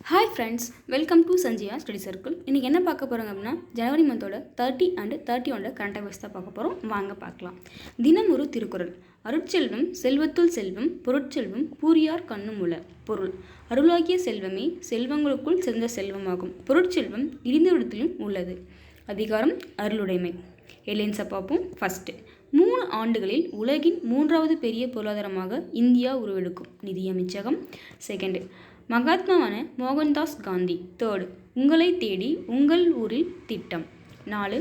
Hi friends, welcome to Sanjaya study circle. இன்றைக்கி என்ன பார்க்க போகிறோங்க அப்படின்னா ஜனவரி மந்தோட 30 and 31 கரண்ட் அஃபேர்ஸ் தான் பார்க்க போகிறோம். வாங்க பார்க்கலாம். தினம் ஒரு திருக்குறள். அருட்செல்வம் செல்வத்துள் செல்வம் பொருட்செல்வம் பூரியார் கண்ணும் உள. பொருள்: அருளாகிய செல்வமே செல்வங்களுக்குள் சிறந்த செல்வமாகும். பொருட்செல்வம் இடிந்தவிடத்திலும் உள்ளது. அதிகாரம் அருளுடைமை. எலியன்ஸை பார்ப்போம். ஃபஸ்ட்டு, 3 ஆண்டுகளில் உலகின் 3வது பெரிய பொருளாதாரமாக இந்தியா உருவெடுக்கும். நிதியமைச்சகம். செகண்டு, மகாத்மாவான மோகன்தாஸ் காந்தி. தேர்டு, உங்களை தேடி உங்கள் ஊரில் திட்டம். 4,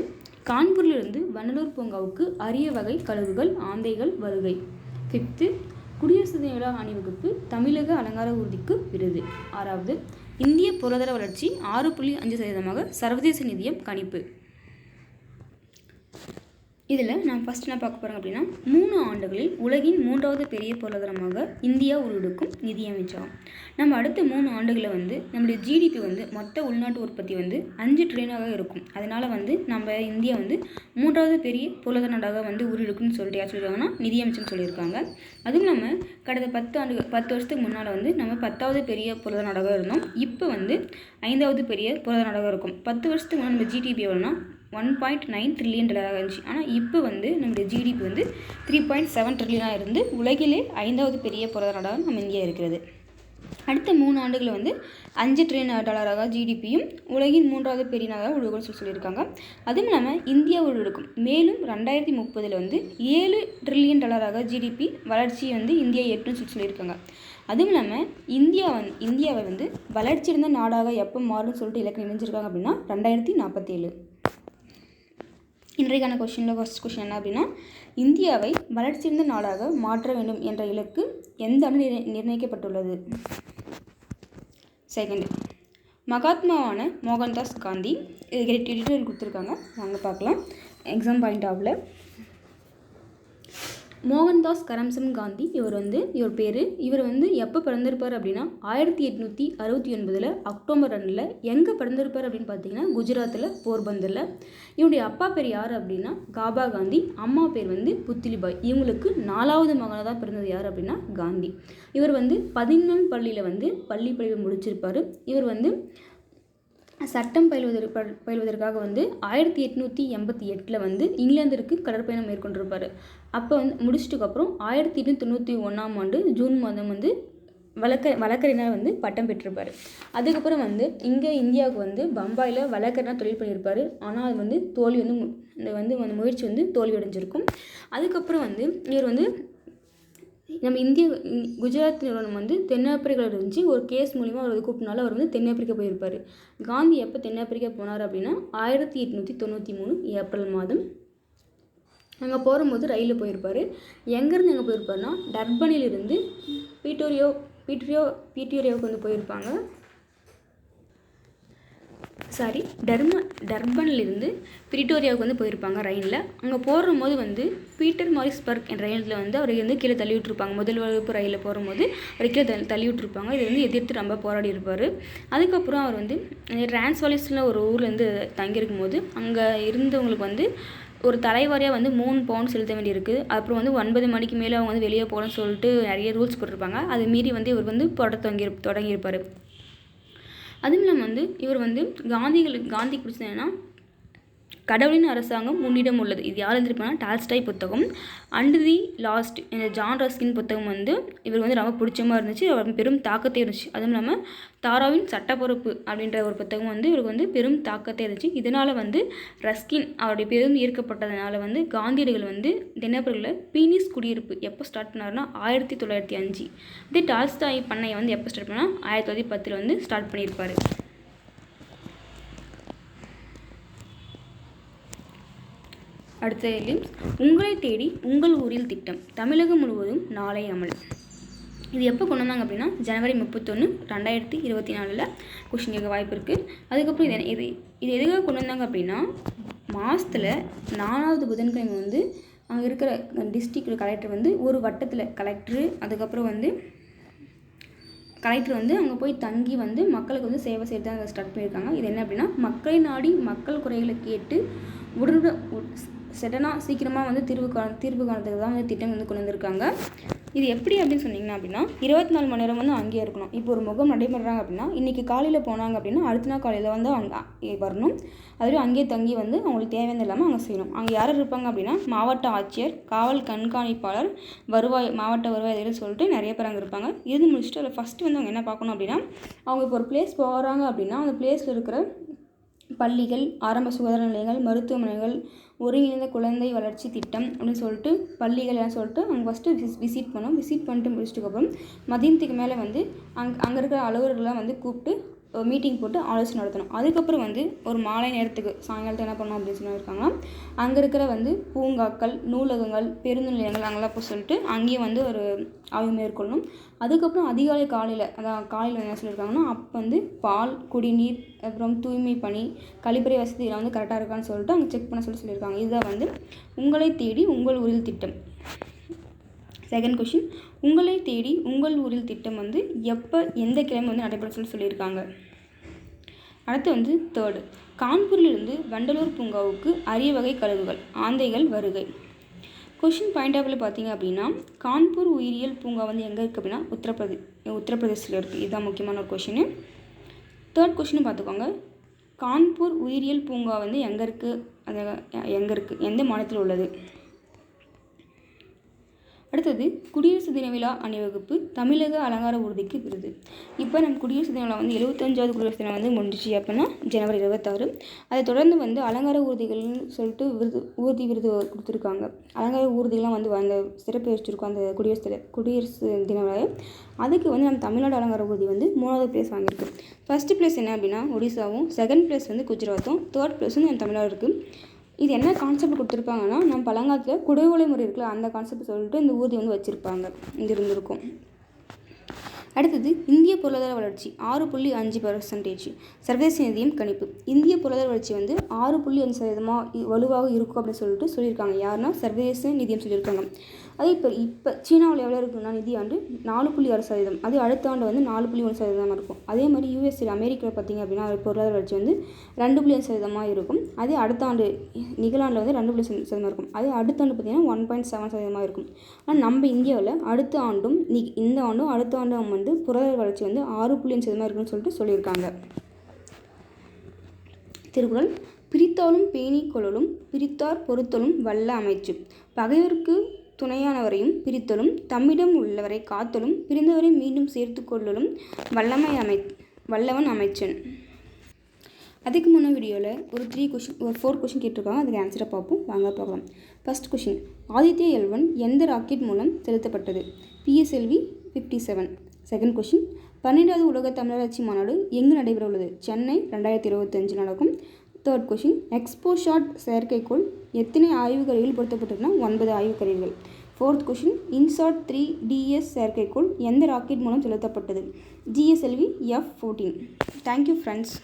கான்பூரிலிருந்து வண்டலூர் பூங்காவுக்கு அரிய வகை கழுகுகள் ஆந்தைகள் வருகை. 5th, குடியரசு தின விழா அணிவகுப்பு தமிழக அலங்கார ஊர்திக்கு விருது. 6வது, இந்திய பொருளாதார வளர்ச்சி 6.5% சர்வதேச நிதியம் கணிப்பு. இதில் நான் ஃபஸ்ட் என்ன பார்க்க போகிறேன் அப்படின்னா 3 ஆண்டுகளில் உலகின் 3வது பெரிய பொருளாதாரமாக இந்தியா உருவெடுக்கும். நிதியமைச்சகம். நம்ம அடுத்த 3 ஆண்டுகளில் நம்முடைய ஜிடிபி மொத்த உள்நாட்டு உற்பத்தி 5 ட்ரில்லியனாக இருக்கும். அதனால் நம்ம இந்தியா 3வது பெரிய பொருளாதார நாடாக உருவெடுக்கும்னு சொல்லிட்டு யார் சொல்லியிருக்காங்கன்னா நிதியமைச்சகம் சொல்லியிருக்காங்க. அதுவும் நம்ம கடந்த 10 வருஷத்துக்கு முன்னால் நம்ம 10வது பெரிய பொருளாதார நாடாக இருந்தோம். இப்போ 5வது பெரிய பொருளாதார நாடாக இருக்கும். 10 வருஷத்துக்கு முன்னாடி நம்ம ஜிடிபி எவ்வளோனா $1.9 ட்ரில்லியன் இருந்துச்சு. ஆனால் இப்போ நம்முடைய ஜிடிபி 3.7 ட்ரில்லியனாக இருந்து உலகிலே 5வது பெரிய பொருளாதார நாடாக நம்ம இந்தியா இருக்கிறது. அடுத்த 3 ஆண்டுகளில் $5 ட்ரில்லியன் ஜிடிபியும் உலகின் 3வது பெரிய நாடாக உருவெடுக்கும் சொல்லியிருக்காங்க. அதுவும் இல்லாமல் இந்தியா உருவெடுக்கும். மேலும் 2030 $7 ட்ரில்லியன் ஜிடிபி வளர்ச்சி இந்தியா எட்டுன்னு சொல்லியிருக்காங்க. அதுவும் இல்லாமல் இந்தியாவை வளர்ச்சியடைந்த நாடாக எப்போ மாறும்னு சொல்லிட்டு இலக்கு நினைஞ்சிருக்காங்க அப்படின்னா 2047. இன்றைக்கான ஃபர்ஸ்ட் கொஸ்டின் என்ன அப்படின்னா, இந்தியாவை வளர்ச்சியடைந்த நாடாக மாற்ற வேண்டும் என்ற இலக்கு எந்த ஆண்டு நிர்ணயிக்கப்பட்டுள்ளது? செகண்ட், மகாத்மாவான மோகன்தாஸ் காந்தி. இதுக்கு டீட்டெயில் கொடுத்துருக்காங்க, வாங்க பார்க்கலாம். எக்ஸாம் பாயிண்ட் ஆஃப்ல மோகன்தாஸ் கரம்சந்த் காந்தி இவர் பேர். இவர் எப்போ பிறந்திருப்பார் அப்படின்னா 1869 அக்டோபர் 2 எங்கே பிறந்திருப்பார் அப்படின்னு பார்த்தீங்கன்னா குஜராத்தில் போர்பந்தரில். இவருடைய அப்பா பேர் யார் அப்படின்னா காபா காந்தி. அம்மா பேர் புத்திலிபாய். இவங்களுக்கு 4வது மகனாக தான் பிறந்தது யார் அப்படின்னா காந்தி. இவர் 11 பள்ளியில் பள்ளி படிப்பை முடிச்சிருப்பார். இவர் சட்டம் பயில்வதற்காக 1888 இங்கிலாந்திற்கு கடற்பயணம் மேற்கொண்டிருப்பார். அப்போ முடிச்சிட்டுக்கப்புறம் 1891 ஜூன் மாதம் வழக்கறிஞர் பட்டம் பெற்றிருப்பார். அதுக்கப்புறம் இங்கே இந்தியாவுக்கு பம்பாயில் வழக்கறிஞர் தொழில் பண்ணியிருப்பார். ஆனால் அது தோல்வி இந்த முயற்சி தோல்வி அடைஞ்சிருக்கும். அதுக்கப்புறம் இவர் நம்ம குஜராத் நிறுவனம் தென்னாப்பிரிக்காவில் இருந்துச்சு. ஒரு கேஸ் மூலிமா அவர் கூப்பிட்டனால அவர் தென்னாப்பிரிக்கா போயிருப்பார். காந்தி எப்போ தென்னாப்பிரிக்கா போனார் அப்படின்னா 1893 ஏப்ரல் மாதம். அங்கே போகும்போது ரயிலில் போயிருப்பார். எங்கேருந்து எங்கே போயிருப்பாருன்னா டர்பனிலிருந்து பீட்டோரியாவுக்கு போயிருப்பாங்க. டர்பனிலிருந்து பிரிட்டோரியாவுக்கு போயிருப்பாங்க ரயிலில். அங்கே போகும்போது பீட்டர் மாரிஸ்பர்க் என்ற ரயிலில் அவர் கீழே தள்ளி விட்டுருப்பாங்க. முதல் வகுப்பு ரயிலில் போகும்போது அவர் கீழே தள்ளி விட்டுருப்பாங்க. இதை எதிர்த்து ரொம்ப போராடி இருப்பார். அதுக்கப்புறம் அவர் டிரான்ஸ்வாலிஸில் ஒரு ஊர்லேருந்து தங்கியிருக்கும் போது அங்கே இருந்தவங்களுக்கு ஒரு தலைவாரியாக 3 பவுண்ட் செலுத்த வேண்டியிருக்கு. அப்புறம் 9 மணிக்கு மேலே அவங்க வெளியே போகணும்னு சொல்லிட்டு நிறைய ரூல்ஸ் போட்டிருப்பாங்க. அதை மீறி இவர் போராட்ட தொடங்கியிருப்பார். அதுவும் இல்லாமல் இவர் காந்தி பிடிச்சது என்னன்னா கடவுளின் அரசாங்கம் முன்னிடம் உள்ளது. இது யார் எழுதியிருப்பாங்கன்னா டால்ஸ்டாய் புத்தகம். அண்ட் தி லாஸ்ட் இந்த ஜான் ரஸ்கின் புத்தகம் இவர் ரொம்ப பிடிச்சமாக இருந்துச்சு. அவர் பெரும் தாக்கத்தை இருந்துச்சு. அதுவும் இல்லாமல் தாராவின் சட்டப்பொறுப்பு அப்படின்ற ஒரு புத்தகம் இவருக்கு பெரும் தாக்கத்தை இருந்துச்சு. இதனால் ரஸ்கின் அவருடைய பெரும் ஈர்க்கப்பட்டதுனால காந்தியடிகள் தென்னாப்பிரிக்காவில் பீனிஸ் குடியிருப்பு எப்போ ஸ்டார்ட் பண்ணாருன்னா 1905. இதே டால்ஸ்டாய் பண்ணையை எப்போ ஸ்டார்ட் பண்ணால் 1910 ஸ்டார்ட் பண்ணியிருப்பார். அடுத்த உங்களை தேடி உங்கள் ஊரில் திட்டம் தமிழகம் முழுவதும் நாளை அமல். இது எப்போ கொண்டு வந்தாங்க அப்படின்னா ஜனவரி 31, 2024 கொஸ்டின் கேட்க வாய்ப்பு இருக்குது. அதுக்கப்புறம் இது எதுக்காக கொண்டு வந்தாங்க அப்படின்னா மாதத்தில் 4வது புதன்கிழமை அங்கே இருக்கிற டிஸ்ட்ரிக்ட் கலெக்டர் ஒரு வட்டத்தில் கலெக்டரு அதுக்கப்புறம் கலெக்டர் அங்கே போய் தங்கி மக்களுக்கு சேவை செய்து தான் ஸ்டார்ட் பண்ணியிருக்காங்க. இது என்ன அப்படின்னா மக்களை நாடி மக்கள் குறைகளை கேட்டு சீக்கிரமாக தீர்வு காணத்துக்கு தான் திட்டம் கொண்டு வந்திருக்காங்க. இது எப்படி அப்படின்னு சொன்னிங்கன்னா அப்படின்னா 24 மணி நேரம் வந்து அங்கேயே இருக்கணும். இப்போ ஒரு முகாம் நடைபெறாங்க அப்படின்னா இன்றைக்கி காலையில் போனாங்க அப்படின்னா அடுத்த நாள் காலையில் வந்து அவங்க வரணும். அதுலேயும் அங்கேயே தங்கி வந்து அவங்களுக்கு தேவையான இல்லாமல் அங்கே செய்யணும். அங்கே யார் இருப்பாங்க அப்படின்னா மாவட்ட ஆட்சியர், காவல் கண்காணிப்பாளர், மாவட்ட வருவாய் அதிகாரின்னு சொல்லிட்டு நிறைய பேர் அங்கே இருப்பாங்க. இருந்து முடிச்சுட்டு அதில் ஃபஸ்ட்டு வந்து அவங்க என்ன பார்க்கணும் அப்படின்னா அவங்க இப்போ ஒரு பிளேஸ் போகிறாங்க அப்படின்னா அந்த பிளேஸில் இருக்கிற பள்ளிகள், ஆரம்ப சுகாதார நிலையங்கள், மருத்துவமனைகள், ஒருங்கிணைந்த குழந்தை வளர்ச்சி திட்டம் அப்படின்னு சொல்லிட்டு பள்ளிகள் எல்லாம் சொல்லிட்டு அங்கே ஃபஸ்ட்டு விசிட் பண்ணிட்டு முடிச்சிட்டுக்கப்புறம் மதியத்துக்கு மேலே வந்து அங்கே இருக்கிற அலுவலர்கள்லாம் வந்து கூப்பிட்டு மீட்டிங் போட்டு ஆலோசனை நடத்தணும். அதுக்கப்புறம் வந்து ஒரு மாலை நேரத்துக்கு சாயங்காலத்துக்கு என்ன பண்ணணும் அப்படின்னு சொல்லியிருக்காங்கன்னா அங்கே இருக்கிற வந்து பூங்காக்கள், நூலகங்கள், பேருந்து நிலையங்கள் அங்கெல்லாம் போய் சொல்லிட்டு அங்கேயும் வந்து ஒரு ஆய்வு மேற்கொள்ளணும். அதுக்கப்புறம் காலையில் என்ன சொல்லியிருக்காங்கன்னா அப்போ வந்து பால், குடிநீர், அப்புறம் தூய்மை பணி, கழிப்பறை வசதி இதெல்லாம் வந்து கரெக்டாக இருக்கான்னு சொல்லிட்டு அங்கே செக் பண்ண சொல்லியிருக்காங்க. இதுதான் வந்து உங்களை தேடி உங்கள் ஊரில் திட்டம். செகண்ட் கொஷின், உங்களை தேடி உங்கள் ஊரில் திட்டம் வந்து எப்போ எந்த கிழமை வந்து நடைபெறும் சொல்லியிருக்காங்க. அடுத்து வந்து தேர்டு, கான்பூரிலிருந்து வண்டலூர் பூங்காவுக்கு அரிய வகை கழுகுகள், ஆந்தைகள் வருகை. கொஷின் பாயிண்ட் ஆஃப்ல பார்த்தீங்க அப்படின்னா கான்பூர் உயிரியல் பூங்கா வந்து எங்கே இருக்குது அப்படின்னா உத்தரப்பிரதேசத்தில் இருக்குது. இதுதான் முக்கியமான ஒரு கொஷின். தேர்ட் கொஷின் பார்த்துக்கோங்க, கான்பூர் உயிரியல் பூங்கா வந்து எங்கே இருக்குது, எந்த மாநிலத்தில் உள்ளது. அடுத்தது குடியரசு தின விழா அணிவகுப்பு தமிழக அலங்கார ஊர்திக்கு விருது. இப்போ நம்ம குடியரசு தின விழா வந்து 75வது குடியரசு தினம் வந்து முடிஞ்சிச்சு அப்படின்னா ஜனவரி 26. அதை தொடர்ந்து வந்து அலங்கார ஊர்திகள்னு சொல்லிட்டு ஊர்தி விருது கொடுத்துருக்காங்க. அலங்கார ஊர்திகள்லாம் வந்து அந்த சிறப்பு வச்சுருக்கோம் அந்த குடியரசு தின விழாவை. அதுக்கு வந்து நம்ம தமிழ்நாடு அலங்கார ஊர்தி வந்து 3வது பிளேஸ் வாங்கியிருக்கு. ஃபஸ்ட்டு பிளேஸ் என்ன அப்படின்னா ஒடிசாவும், செகண்ட் பிளேஸ் வந்து குஜராத்தும், தேர்ட் பிளேஸ் வந்து நம்ம தமிழ்நாடு இருக்குது. இது என்ன கான்செப்ட் கொடுத்துருப்பாங்கன்னா நம்ம பழங்காலத்தில் குடவோலை முறை இருக்குல்ல அந்த கான்செப்ட் சொல்லிட்டு இந்த ஊர்தி வந்து வச்சுருப்பாங்க. இது இருந்திருக்கும். அடுத்தது இந்திய பொருளாதார வளர்ச்சி 6.5%. சர்வதேச நிதியம் கணிப்பு இந்திய பொருளாதார வளர்ச்சி வந்து 6.5% வலுவாக இருக்கும் அப்படின்னு சொல்லியிருக்காங்க. யாருன்னா சர்வதேச நிதியம் சொல்லியிருக்காங்க. அதே இப்போ சீனாவில் எவ்வளோ இருக்குன்னா நிதி ஆண்டு 4.6%. அது அடுத்த ஆண்டு வந்து 4.1% இருக்கும். அதே மாதிரி யூஎஸ்ஏ அமெரிக்காவில் பார்த்திங்க அப்படின்னா பொருளாதார வளர்ச்சி வந்து 2% இருக்கும். அதே அடுத்த ஆண்டு நிகழாண்டில் வந்து 2% இருக்கும். அதே அடுத்த ஆண்டு பார்த்திங்கன்னா 1.7% இருக்கும். ஆனால் நம்ம இந்தியாவில் அடுத்த ஆண்டும் இந்த ஆண்டும் அடுத்த ஆண்டும் வந்து பொருளாதார வளர்ச்சி வந்து 6.5% இருக்குன்னு சொல்லிட்டு சொல்லியிருக்காங்க. திருக்குறள், பிரித்தாலும் பேணி கொள்ளலும் பிரித்தார் பொறுத்தலும் வல்ல அமைச்சு, பகைவருக்கு துணையானவரையும் பிரித்தலும் தம்மிடம் உள்ளவரை காத்தலும் பிரிந்தவரை மீண்டும் சேர்த்து கொள்ளலும் வல்லவன் அமைச்சன். அதுக்கு முன்ன வீடியோவில் ஒரு 4 கொஷின் கேட்டிருக்காங்க. அதுக்கு ஆன்சரை பார்ப்போம், வாங்க பார்க்கலாம். ஃபர்ஸ்ட் கொஷின், ஆதித்யா L1 எந்த ராக்கெட் மூலம் செலுத்தப்பட்டது? PSLV 57. செகண்ட் கொஷின், 12வது உலக தமிழராட்சி மாநாடு எங்கு நடைபெற உள்ளது? சென்னை 2025 நடக்கும். தேர்ட் கொஷின், எக்ஸ்போசாட் செயற்கைக்கோள் எத்தனை ஆய்வுக்கருவிகள் பொருத்தப்பட்டிருக்குன்னா 9 ஆய்வுக்கருவிகள். ஃபோர்த் கொஷின், இன்சாட் 3DS செயற்கைக்கோள் எந்த ராக்கெட் மூலம் செலுத்தப்பட்டது? GSLV F-14. Thank you friends.